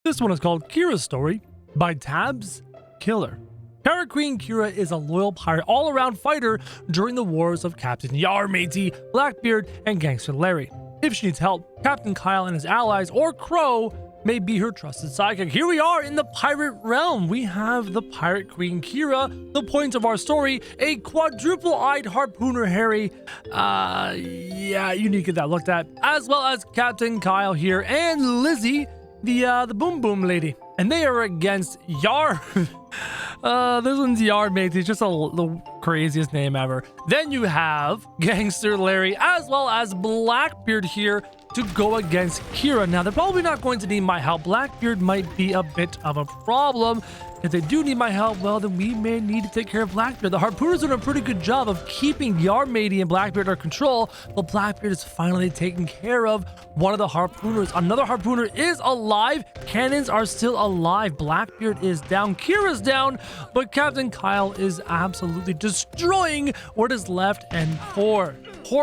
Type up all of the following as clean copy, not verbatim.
This one is called Kira's Story by Tabs Killer. Pirate Queen Kira is a loyal pirate all-around fighter during the wars of Captain Yar Matey, Blackbeard, and Gangster Larry. If she needs help, Captain Kyle and his allies, or Crow, may be her trusted sidekick. Here we are in the pirate realm. We have the Pirate Queen Kira, the point of our story, a quadruple-eyed harpooner Harry. Yeah, you need to get that looked at. As well as Captain Kyle here, and Lizzie, the boom boom lady. And they are against Yar. This one's Yar Matey, just the craziest name ever. Then you have Gangster Larry, as well as Blackbeard here, to go against Kira. Now, they're probably not going to need my help. Blackbeard might be a bit of a problem. If they do need my help, well, then we may need to take care of Blackbeard. The harpooners are doing a pretty good job of keeping Yar Matey and Blackbeard under control, but Blackbeard is finally taken care of. One of the harpooners, another harpooner, is alive. Cannons are still alive. Blackbeard is down. Kira's down, but Captain Kyle is absolutely destroying what is left. And poor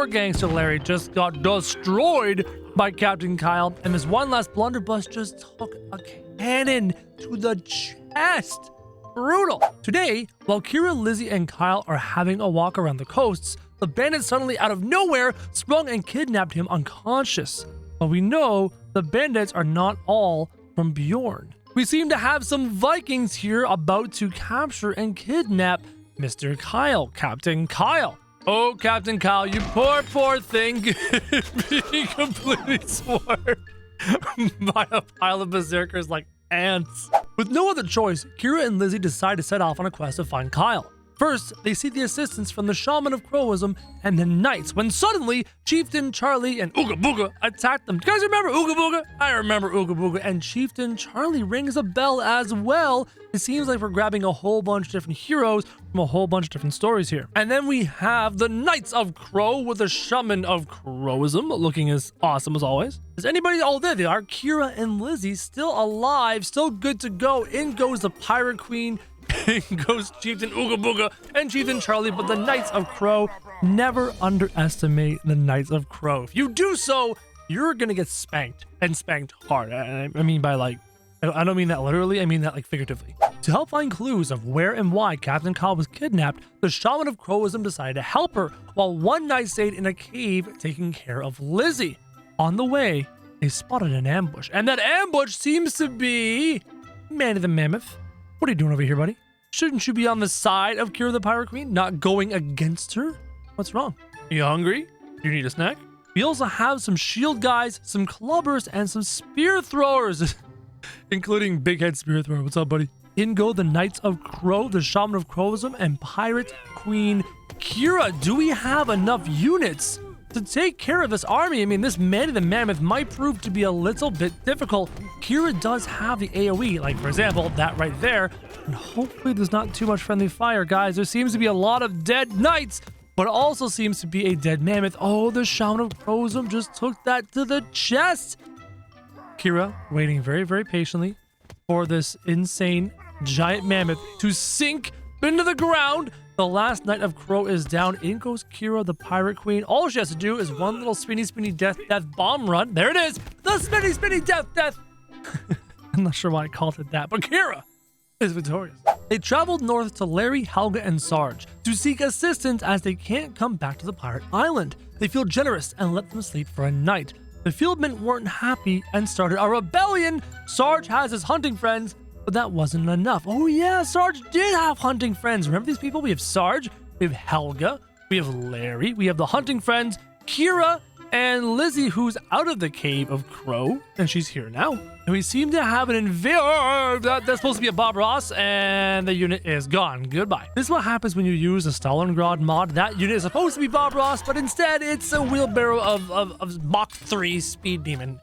Gangster Larry just got destroyed by Captain Kyle, and this one last blunderbuss just took a cannon to the chest. Brutal. Today, while Kira, Lizzie, and Kyle are having a walk around the coasts, the bandits suddenly out of nowhere sprung and kidnapped him unconscious. But we know the bandits are not all from Bjorn. We seem to have some Vikings here about to capture and kidnap Mr. Kyle, Captain Kyle. Oh, Captain Kyle, you poor thing, being completely swarmed by a pile of berserkers like ants. With no other choice, Kira and Lizzie decide to set off on a quest to find Kyle. First, they seek the assistance from the Shaman of Crowism and the Knights, when suddenly Chieftain Charlie and Ooga Booga attack them. Do you guys remember Ooga Booga? I remember Ooga Booga, and Chieftain Charlie rings a bell as well. It seems like we're grabbing a whole bunch of different heroes from a whole bunch of different stories here. And then we have the Knights of Crow with the Shaman of Crowism, looking as awesome as always. Is anybody? Oh, there they are. Kira and Lizzie still alive, still good to go. In goes the Pirate Queen. In goes Chieftain Ooga Booga and Chieftain Charlie, but the Knights of Crow, never underestimate the Knights of Crow. If you do so, you're gonna get spanked, and spanked hard. I mean by like, I don't mean that literally, I mean that like figuratively. To help find clues of where and why Captain Kyle was kidnapped, the Shaman of Crowism decided to help her, while one knight stayed in a cave taking care of Lizzie. On the way, they spotted an ambush, and that ambush seems to be Man of the Mammoth. What are you doing over here, buddy? Shouldn't you be on the side of Kira the Pirate Queen, not going against her? What's wrong? Are you hungry? Do you need a snack? We also have some shield guys, some clubbers, and some spear throwers, including Big Head Spear Thrower. What's up, buddy? In go the Knights of Crow, the Shaman of Crowism, and Pirate Queen Kira. Do we have enough units to take care of this army? I mean, this Man of the Mammoth might prove to be a little bit difficult. Kira does have the AoE, like for example, that right there. And hopefully there's not too much friendly fire, guys. There seems to be a lot of dead knights, but also seems to be a dead mammoth. Oh, the Shaman of Crowism just took that to the chest. Kira waiting very, very patiently for this insane giant mammoth to sink into the ground. The last Knight of Crow is down. In goes Kira, the Pirate Queen. All she has to do is one little spinny death bomb run. There it is. The spinny death. I'm not sure why I called it that, but Kira is victorious. They traveled north to Larry, Helga, and Sarge to seek assistance as they can't come back to the pirate island. They feel generous and let them sleep for a night. The fieldmen weren't happy and started a rebellion. Sarge has his hunting friends, but that wasn't enough. Oh yeah, Sarge did have hunting friends. Remember these people? We have Sarge, we have Helga, we have Larry, we have the hunting friends, Kira, and Lizzie, who's out of the Cave of Crow, and she's here now. And we seem to have an invader. That's supposed to be a Bob Ross, and the unit is gone. Goodbye. This is what happens when you use a Stalingrad mod. That unit is supposed to be Bob Ross, but instead it's a wheelbarrow of Mach 3 speed demon.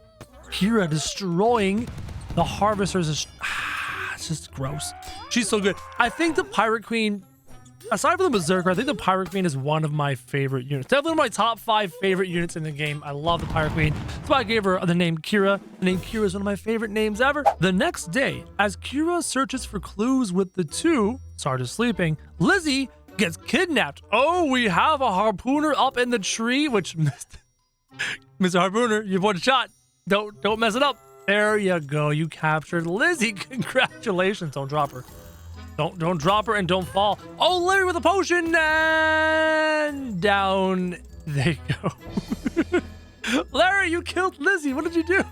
Kira destroying the harvesters. It's just gross. She's so good. I think the Pirate Queen, aside from the Berserker, I think the Pirate Queen is one of my favorite units. Definitely one of my top 5 favorite units in the game. I love the Pirate Queen. That's why I gave her the name Kira. The name Kira is one of my favorite names ever. The next day, as Kira searches for clues with the two, Sarge is sleeping, Lizzie gets kidnapped. Oh, we have a harpooner up in the tree, which Mr. Harpooner, you've one shot. Don't mess it up. There you go. You captured Lizzie. Congratulations. Don't drop her. Don't drop her and don't fall. Oh, Larry with a potion and down they go. Larry, you killed Lizzie. What did you do?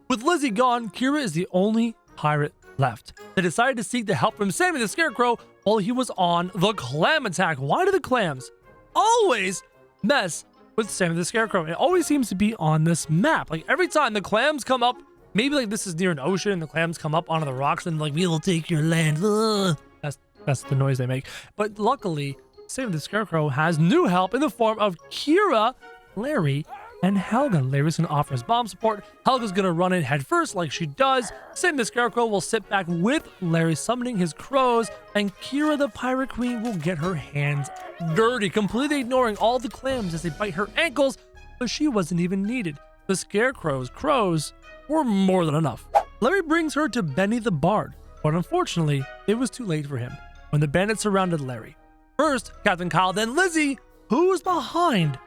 With Lizzie gone, Kira is the only pirate left. They decided to seek the help from Sammy the Scarecrow while he was on the clam attack. Why do the clams always mess with Sammy the Scarecrow? It always seems to be on this map. Like every time the clams come up, maybe like this is near an ocean and the clams come up onto the rocks and like, we'll take your land. Ugh. That's the noise they make. But luckily, Sammy the Scarecrow has new help in the form of Kira, Larry, and Helga. Larry's gonna offer his bomb support. Helga's gonna run in head first like she does. Sammy the Scarecrow will sit back with Larry summoning his crows, and Kira the Pirate Queen will get her hands dirty, completely ignoring all the clams as they bite her ankles, but she wasn't even needed. The Scarecrow's crows were more than enough. Larry brings her to Benny the Bard, but unfortunately, it was too late for him when the bandits surrounded Larry. First, Captain Kyle, then Lizzie. Who's behind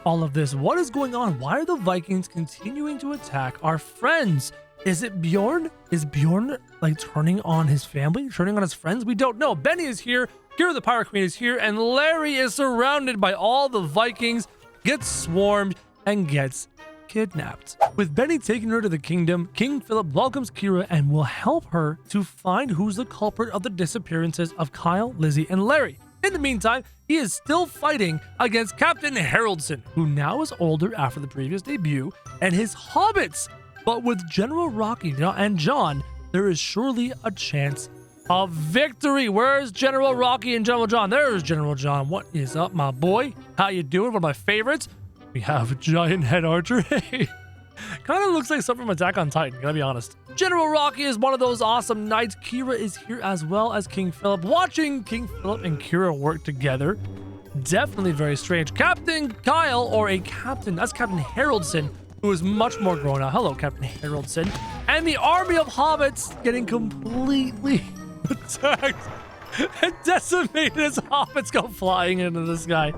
all of this? What is going on? Why are the Vikings continuing to attack our friends? Is it Bjorn? Is Bjorn like turning on his family, turning on his friends? We don't know. Benny is here, Kira the Pirate Queen is here, and Larry is surrounded by all the Vikings, gets swarmed, and gets kidnapped. With Benny taking her to the kingdom, King Philip welcomes Kira and will help her to find who's the culprit of the disappearances of Kyle, Lizzie, and Larry. In the meantime, he is still fighting against Captain Haroldson, who now is older after the previous debut, and his hobbits. But with General Rocky and John, there is surely a chance of victory. Where's General Rocky and General John? There's General John. What is up, my boy? How you doing? One of my favorites. We have a giant head archer. Hey, kind of looks like something from Attack on Titan, gotta be honest. General Rocky is one of those awesome knights. Kira is here as well as King Philip. Watching King Philip and Kira work together, definitely very strange. Captain Kyle, or a captain, that's Captain Haroldson, who is much more grown up. Hello, Captain Haroldson. And the army of hobbits getting completely attacked and decimated as hobbits go flying into the sky.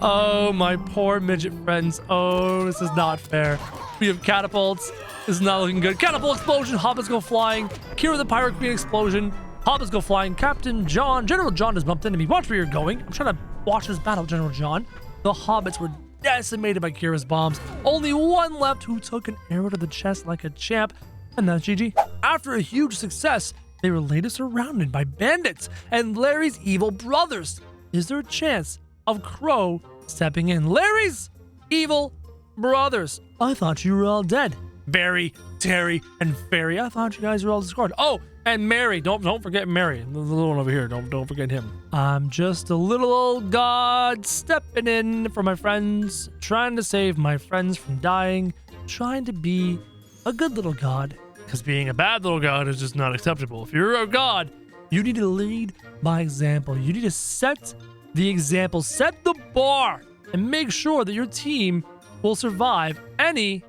Oh, my poor midget friends. Oh, this is not fair. We have catapults. This is not looking good. Catapult explosion. Hobbits go flying. Kira the Pirate Queen explosion. Hobbits go flying. Captain John. General John just bumped into me. Watch where you're going. I'm trying to watch this battle, General John. The hobbits were decimated by Kira's bombs. Only one left who took an arrow to the chest like a champ. And that's GG. After a huge success, they were later surrounded by bandits and Larry's evil brothers. Is there a chance of Crow stepping in? Larry's evil brothers. I thought you were all dead. Barry, Terry, and Ferry. I thought you guys were all discarded. Oh, and Mary. Don't forget Mary. The little one over here. Don't forget him. I'm just a little old god stepping in for my friends, trying to save my friends from dying, trying to be a good little god. Because being a bad little god is just not acceptable. If you're a god, you need to lead by example. You need to set the example, set the bar, and make sure that your team will survive any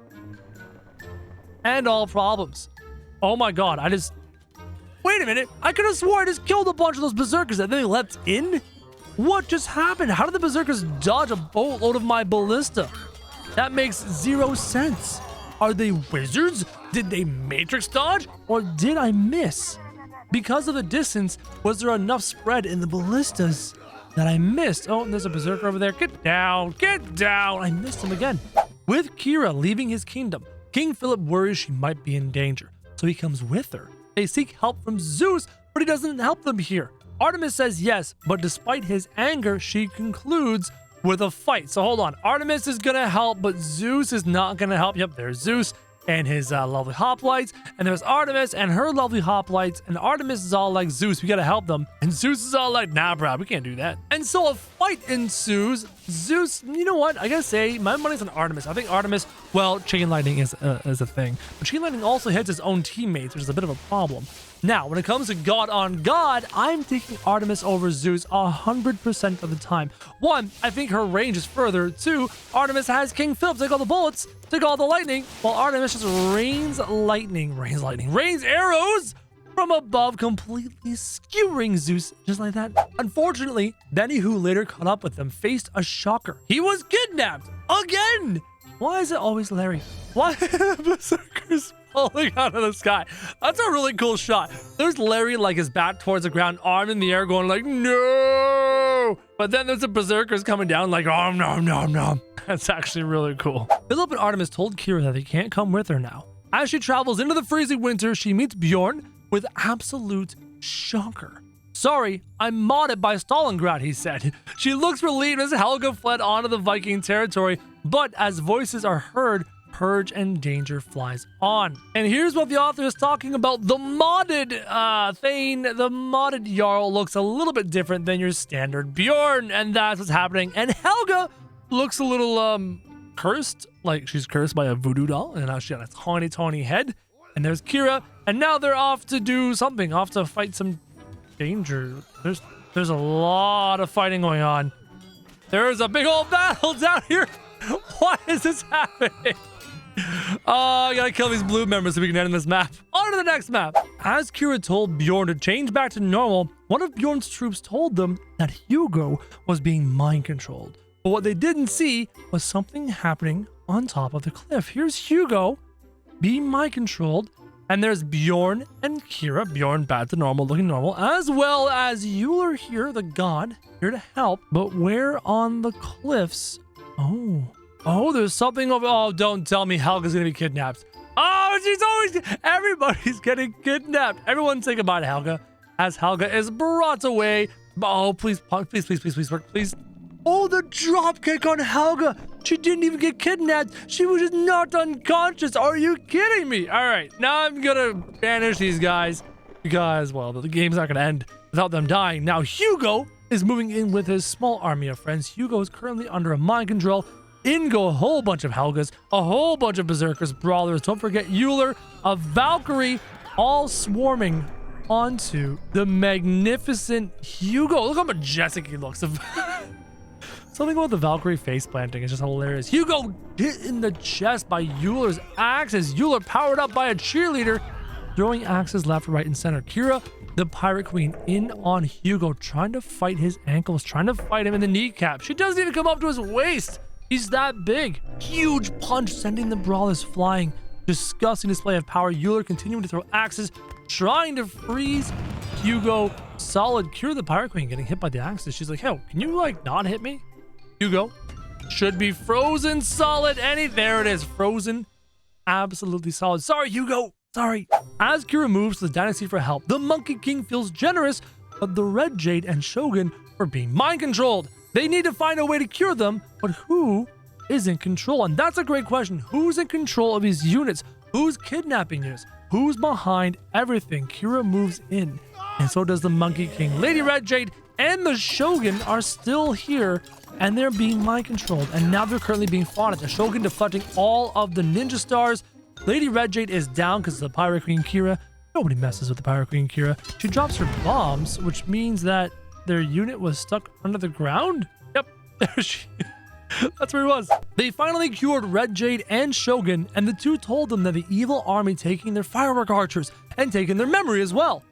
and all problems. Oh my god, wait a minute. I could have swore I just killed a bunch of those berserkers and they leapt in? What just happened? How did the berserkers dodge a boatload of my ballista? That makes zero sense. Are they wizards? Did they matrix dodge? Or did I miss? Because of the distance, was there enough spread in the ballistas that I missed? Oh, and there's a berserker over there. Get down, get down. I missed him again. With Kira leaving his kingdom, King Philip worries she might be in danger, so he comes with her. They seek help from Zeus, but he doesn't help them here. Artemis says yes, but despite his anger, she concludes with a fight. So hold on. Artemis is going to help, but Zeus is not going to help. Yep, there's Zeus and his lovely hoplites. And there's Artemis and her lovely hoplites. And Artemis is all like, Zeus, we got to help them. And Zeus is all like, nah, bro, we can't do that. And so a fight ensues. Zeus, you know what? I got to say, my money's on Artemis. I think Artemis, well, chain lightning is a thing. But chain lightning also hits his own teammates, which is a bit of a problem. Now, when it comes to God on God, I'm taking Artemis over Zeus 100% of the time. One, I think her range is further. Two, Artemis has King Philip take all the bullets, take all the lightning, while Artemis just rains arrows from above, completely skewering Zeus just like that. Unfortunately, Benny, who later caught up with them, faced a shocker. He was kidnapped again. Why is it always Larry? Why are the berserkers falling out of the sky. That's a really cool shot. There's Larry like his back towards the ground, arm in the air going like, no. But then there's the berserkers coming down like, oh, no. That's actually really cool. Philip and Artemis told Kira that they can't come with her now. As she travels into the freezing winter, she meets Bjorn with absolute shocker. Sorry, I'm modded by Stalingrad, he said. She looks relieved as Helga fled onto the Viking territory, but as voices are heard, purge and danger flies on. And here's what the author is talking about. The modded Thane, the modded Jarl looks a little bit different than your standard Bjorn, and that's what's happening. And Helga looks a little cursed, like she's cursed by a voodoo doll, and now she got a tawny head. And there's Kira, and now they're off to do something, off to fight some danger. There's a lot of fighting going on. There's a big old battle down here. Why is this happening? Oh, I gotta kill these blue members so we can end this map. On to the next map. As Kira told Bjorn to change back to normal, one of Bjorn's troops told them that Hugo was being mind controlled. But what they didn't see was something happening on top of the cliff. Here's Hugo being mind controlled, and there's Bjorn and Kira. Bjorn back to normal, looking normal, as well as Euler here, the god, here to help. But where on the cliffs? Oh, there's something over. Oh, don't tell me Helga's gonna be kidnapped. Oh, everybody's getting kidnapped. Everyone say goodbye to Helga as Helga is brought away. Oh, please work, please. Oh, the dropkick on Helga. She didn't even get kidnapped. She was just knocked unconscious. Are you kidding me? All right, now I'm gonna banish these guys because, well, the game's not gonna end without them dying. Now, Hugo is moving in with his small army of friends. Hugo is currently under a mind control. In go a whole bunch of Helgas, a whole bunch of berserkers, brawlers. Don't forget Euler, a Valkyrie, all swarming onto the magnificent Hugo. Look how majestic he looks. Something about the Valkyrie face planting is just hilarious. Hugo hit in the chest by Euler's axes. Euler powered up by a cheerleader, throwing axes left, right, and center. Kira, the pirate queen, in on Hugo, trying to fight his ankles, trying to fight him in the kneecap. She doesn't even come up to his waist. He's that big. Huge punch sending the brawlers flying. Disgusting display of power. Euler continuing to throw axes, trying to freeze Hugo. Solid. Kira, the pirate queen, getting hit by the axes. She's like, hey, can you like not hit me? Hugo should be frozen solid. There it is. Frozen. Absolutely solid. Sorry, Hugo. Sorry. As Kira moves to the dynasty for help, the Monkey King feels generous, but the Red Jade and Shogun are being mind controlled. They need to find a way to cure them, but who is in control? And that's a great question. Who's in control of these units? Who's kidnapping units? Who's behind everything? Kira moves in, and so does the Monkey King. Lady Red Jade and the Shogun are still here, and they're being mind controlled. And now they're currently being fought at. The Shogun deflecting all of the ninja stars. Lady Red Jade is down because of the Pirate Queen Kira. Nobody messes with the Pirate Queen Kira. She drops her bombs, which means that their unit was stuck under the ground? Yep, there she that's where he was. They finally cured Red Jade and Shogun, and the two told them that the evil army taking their firework archers and taking their memory as well.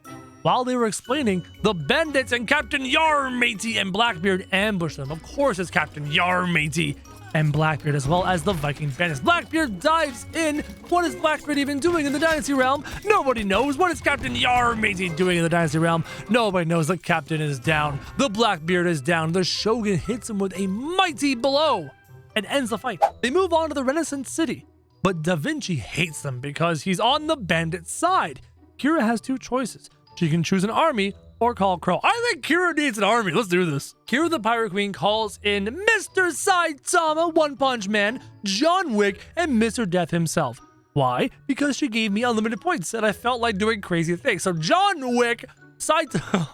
While they were explaining, the bandits and Captain Yarmatey and Blackbeard ambushed them. Of course it's Captain Yarmatey and Blackbeard, as well as the Viking bandits. Blackbeard dives in. What is Blackbeard even doing in the Dynasty Realm? Nobody knows. What is Captain Yarmatey doing in the Dynasty Realm? Nobody knows. The captain is down. The Blackbeard is down. The Shogun hits him with a mighty blow and ends the fight. They move on to the Renaissance City, but Da Vinci hates them because he's on the bandit side. Kira has two choices. She can choose an army or call Crow. I think Kira needs an army. Let's do this. Kira the Pirate Queen calls in Mr. Saitama, One Punch Man, John Wick, and Mr. Death himself. Why? Because she gave me unlimited points and I felt like doing crazy things. So John Wick, Saitama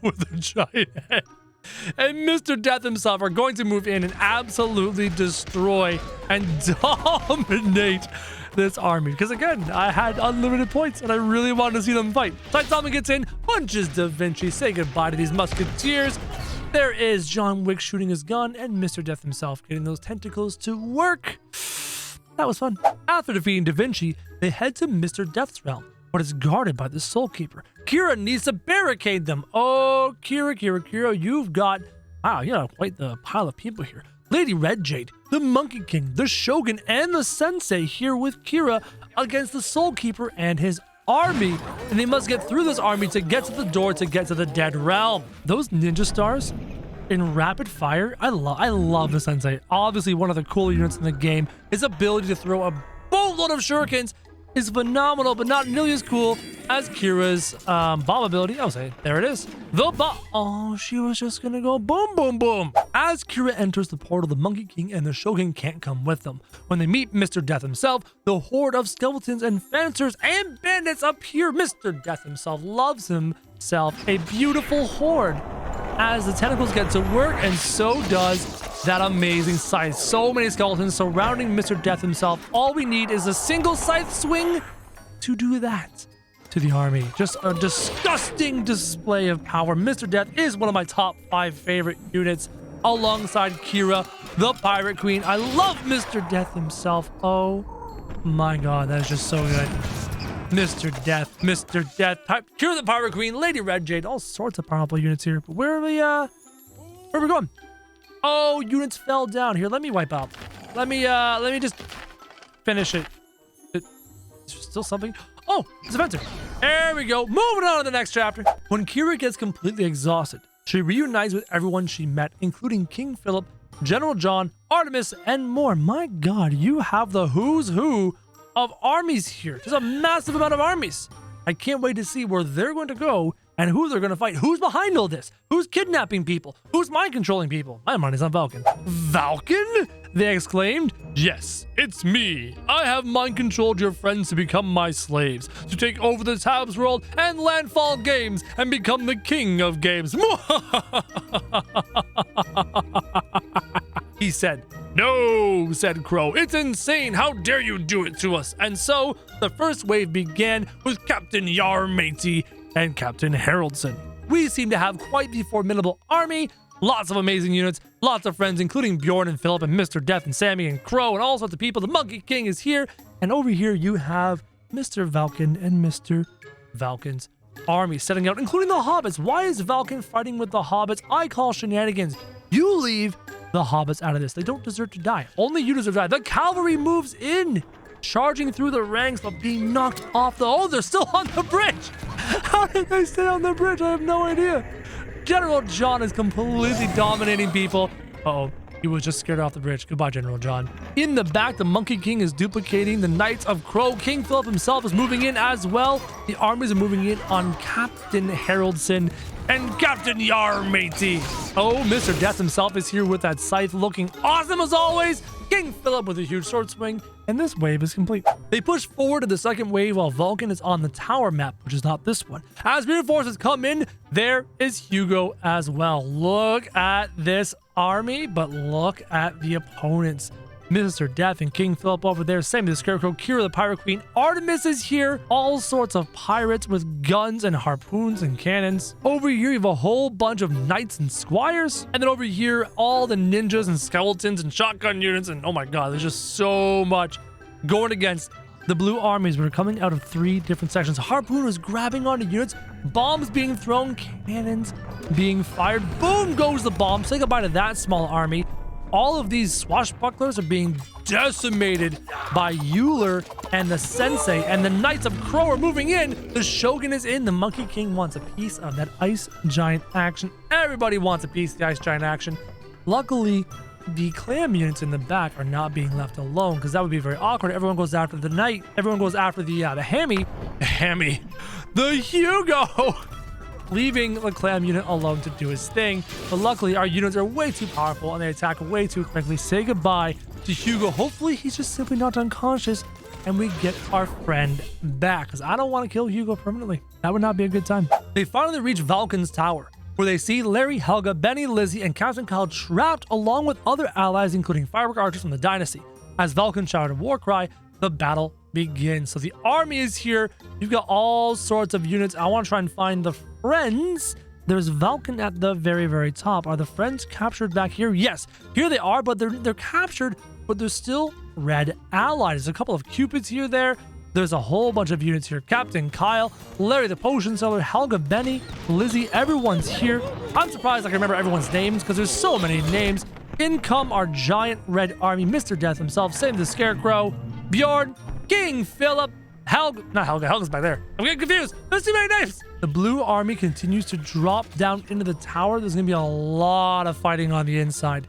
with a giant head, and Mr. Death himself are going to move in and absolutely destroy and dominate this army, because again, I had unlimited points and I really wanted to see them fight. Saitama gets in, punches Da Vinci, say goodbye to these musketeers. There is John Wick shooting his gun and Mr. Death himself getting those tentacles to work. That was fun. After defeating Da Vinci, they head to Mr. Death's realm, but it's guarded by the Soul Keeper. Kira needs to barricade them. Oh, Kira, you've got, wow, you got quite the pile of people here. Lady Red Jade, the Monkey King, the Shogun, and the Sensei here with Kira against the Soul Keeper and his army, and they must get through this army to get to the door to get to the Dead Realm. Those ninja stars in rapid fire, I love the Sensei. Obviously, one of the cooler units in the game. His ability to throw a boatload of shurikens is phenomenal, but not nearly as cool as Kira's bomb ability. I'll say, there it is. The bomb. Oh, she was just gonna go boom, boom, boom. As Kira enters the portal, the Monkey King and the Shogun can't come with them. When they meet Mr. Death himself, the horde of skeletons and fencers and bandits appear. Mr. Death himself loves himself a beautiful horde. As the tentacles get to work, and so does that amazing scythe. So many skeletons surrounding Mr. Death himself. All we need is a single scythe swing to do that to the army. Just a disgusting display of power. Mr. Death is one of my top 5 favorite units alongside Kira, the Pirate Queen. I love Mr. Death himself. Oh my god, that is just so good. Mr. Death, Kira the Pirate Queen, Lady Red Jade, all sorts of powerful units here. But where are we going? Oh, units fell down. Here, let me wipe out. Let me just finish it. Is there still something? Oh, it's a fencer. There we go. Moving on to the next chapter. When Kira gets completely exhausted, she reunites with everyone she met, including King Philip, General John, Artemis, and more. My god, you have the who's who of armies here. There's a massive amount of armies. I can't wait to see where they're going to go and who they're going to fight. Who's behind all this? Who's kidnapping people? Who's mind controlling people? My money's on Vulcan. Vulcan? They exclaimed. Yes, it's me. I have mind controlled your friends to become my slaves, to take over the Tabs world and Landfall Games and become the king of games. He said. No, said Crow. It's insane. How dare you do it to us? And so the first wave began with Captain Yarmatey and Captain Haroldson. We seem to have quite the formidable army, lots of amazing units, lots of friends, including Bjorn and Philip and Mr. Death and Sammy and Crow and all sorts of people. The Monkey King is here. And over here you have Mr. Vulcan and Mr. Vulcan's army setting out, including the hobbits. Why is Vulcan fighting with the hobbits? I call shenanigans. You leave the hobbits out of this. They don't deserve to die. Only you deserve to die. The cavalry moves in, charging through the ranks, but being knocked off the... Oh, they're still on the bridge. How did they stay on the bridge? I have no idea. General John is completely dominating people. Uh-oh. He was just scared off the bridge. Goodbye, General John. In the back, the Monkey King is duplicating the Knights of Crow. King Philip himself is moving in as well. The armies are moving in on Captain Haroldson and Captain Yarmatey. Oh, Mr. Death himself is here with that scythe looking awesome as always. King Philip with a huge sword swing, and this wave is complete. They push forward to the second wave while Vulcan is on the tower map, which is not this one. As reinforcements come in, there is Hugo as well. Look at this army, but look at the opponents. Mr. Death and King Philip over there, Sammy the Scarecrow, Kira the Pirate Queen, Artemis is here, all sorts of pirates with guns and harpoons and cannons. Over here, you have a whole bunch of knights and squires, and then over here, all the ninjas and skeletons and shotgun units, and oh my god, there's just so much going against the blue armies. We're coming out of 3 different sections. Harpoon is grabbing onto units, bombs being thrown, cannons being fired. Boom goes the bomb. Say goodbye to that small army. All of these swashbucklers are being decimated by Euler and the Sensei, and the Knights of Crow are moving in. The Shogun is in. The Monkey King wants a piece of that Ice Giant action. Everybody wants a piece of the Ice Giant action. Luckily, the clam units in the back are not being left alone, because that would be very awkward. Everyone goes after the Knight. Everyone goes after the the Hugo. Leaving the clam unit alone to do his thing. But luckily, our units are way too powerful and they attack way too quickly. Say goodbye to Hugo. Hopefully, he's just simply not unconscious and we get our friend back, because I don't want to kill Hugo permanently. That would not be a good time. They finally reach Vulcan's tower, where they see Larry, Helga, Benny, Lizzie, and Captain Kyle trapped along with other allies, including firework archers from the Dynasty. As Vulcan shouted a war cry, the battle begins. So the army is here. You've got all sorts of units. I want to try and find the friends. There's Vulcan at the very, very top. Are the friends captured back here? Yes, here they are, but they're captured, but they're still red allies. There's a couple of Cupids here, there. There's a whole bunch of units here. Captain Kyle, Larry the Potion Seller, Helga, Benny, Lizzie, everyone's here. I'm surprised I can remember everyone's names because there's so many names. In come our giant red army, Mr. Death himself, same the Scarecrow, Bjorn, King Philip, not Helga, Helga's back there. I'm getting confused. There's too many names. The blue army continues to drop down into the tower. There's going to be a lot of fighting on the inside.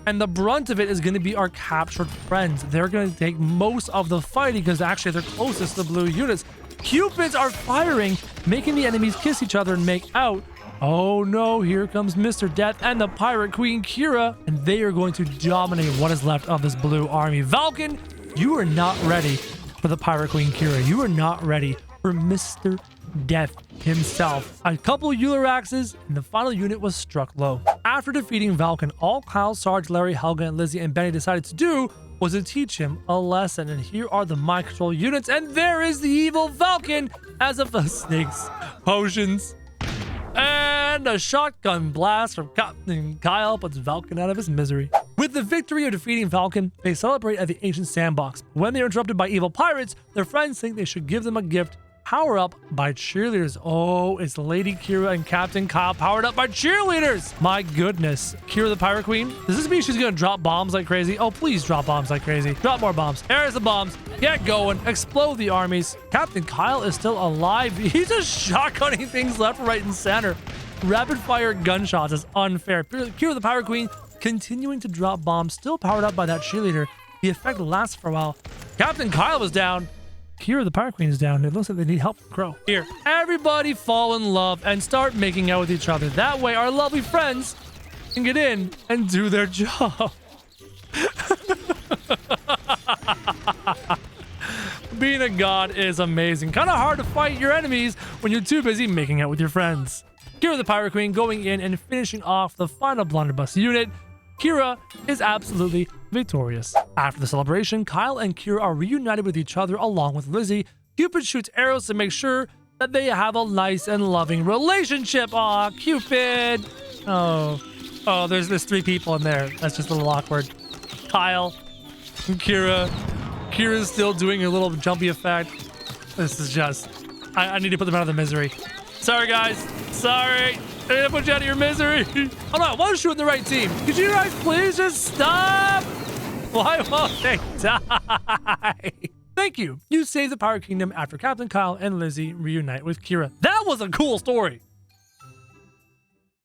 And the brunt of it is going to be our captured friends. They're going to take most of the fighting because actually they're closest to the blue units. Cupids are firing, making the enemies kiss each other and make out. Oh no, here comes Mr. Death and the Pirate Queen Kira, and they are going to dominate what is left of this blue army. Vulcan, you are not ready for the Pirate Queen Kira. You are not ready for Mr. Death himself. A couple Euler axes, and the final unit was struck low. After defeating Vulcan, all Kyle, Sarge, Larry, Helga, and Lizzie and Benny decided to do was to teach him a lesson. And here are the mind control units, and there is the evil Vulcan as of the snakes, potions, and a shotgun blast from Captain Kyle puts Vulcan out of his misery. With the victory of defeating Vulcan, they celebrate at the ancient sandbox. When they are interrupted by evil pirates, their friends think they should give them a gift. Power up by cheerleaders. Oh, it's Lady Kira and Captain Kyle powered up by cheerleaders. My goodness. Kira the Pirate Queen. Does this mean she's gonna drop bombs like crazy? Oh, please drop bombs like crazy. Drop more bombs. There's the bombs. Get going. Explode the armies. Captain Kyle is still alive. He's just shotgunning things left, right, and center. Rapid fire gunshots is unfair. Kira the Pirate Queen continuing to drop bombs, still powered up by that cheerleader. The effect lasts for a while. Captain Kyle was down. Kira the Pirate Queen is down. It looks like they need help from Crow. Here, everybody fall in love and start making out with each other. That way our lovely friends can get in and do their job. Being a god is amazing. Kind of hard to fight your enemies when you're too busy making out with your friends. Kira the Pirate Queen going in and finishing off the final blunderbuss unit. Kira is absolutely victorious. After the celebration, Kyle and Kira are reunited with each other along with Lizzie. Cupid shoots arrows to make sure that they have a nice and loving relationship. Aw, Cupid. Oh, there's 3 people in there. That's just a little awkward. Kyle and Kira. Kira's still doing a little jumpy effect. This is just... I need to put them out of the misery. Sorry, guys. Sorry. I need to put you out of your misery. Hold on. Why was shooting the right team? Could you guys please just stop? Why won't they die? Thank you. You saved the Pirate Kingdom after Captain Kyle and Lizzie reunite with Kira. That was a cool story.